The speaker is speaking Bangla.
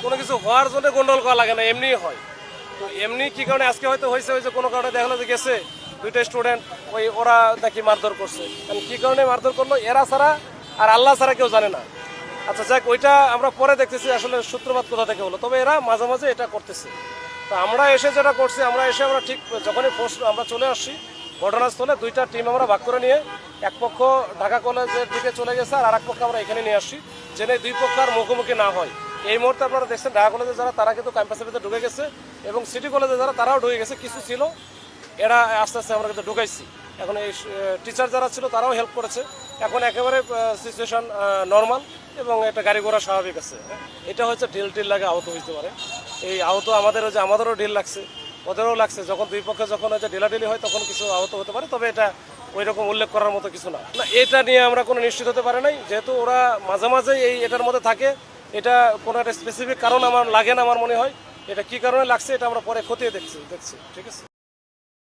কোনো কিছু হওয়ার জন্য গন্ডগোল করা লাগে না, এমনিই হয়। তো এমনি কি কারণে আজকে হয়তো হয়েছে ওই যে কোনো কারণে দেখা গেলো যে গেছে দুইটা স্টুডেন্ট ওরা নাকি মারধর করছে, কারণ কী কারণে মারধর করলো এরা ছাড়া আর আল্লাহ ছাড়া কেউ জানে না। আচ্ছা যাক, ওইটা আমরা পরে দেখতেছি আসলে সূত্রপাত কোথা থেকে হলো, তবে এরা মাঝে মাঝে এটা করতেছে। তো আমরা এসে যেটা করছি, আমরা ঠিক যখনই আমরা চলে আসছি ঘটনাস্থলে, দুইটা টিম আমরা ভাগ করে নিয়ে এক পক্ষ ঢাকা কলেজের দিকে চলে গেছে আর আরেক পক্ষ আমরা এখানে নিয়ে আসছি, যেন দুই পক্ষ আর মুখোমুখি না হয়। এই মুহূর্তে আপনারা দেখছেন ঢাকা কলেজে যারা তারা কিন্তু ক্যাম্পাসের ভিতরে ঢুকে গেছে এবং সিটি কলেজে যারা তারাও ঢুকে গেছে, কিছু ছিল এরা আস্তে আস্তে আমরা কিন্তু ঢুকাইছি। এখন এই টিচার যারা ছিল তারাও হেল্প করেছে, এখন একেবারে সিচুয়েশন নর্মাল এবং একটা গাড়ি ঘোড়া স্বাভাবিক আছে। এটা হচ্ছে ঢিল লাগে আহত হইতে পারে, এই আহত আমাদেরও ঢিল লাগছে, ওদেরও লাগছে। যখন দুই পক্ষে যখন হচ্ছে ঢিলাঢিলি হয় তখন কিছু আহত হতে পারে, তবে এটা ওই রকম উল্লেখ করার মতো কিছু না। এটা নিয়ে আমরা কোনো নিশ্চিত হতে পারি নাই, যেহেতু ওরা মাঝে মাঝে এটার মধ্যে থাকে। এটা কোনো একটা স্পেসিফিক কারণ আমার লাগে না, আমার মনে হয় এটা কি কারণে লাগছে এটা আমরা পরে খতিয়ে দেখছি। ঠিক আছে।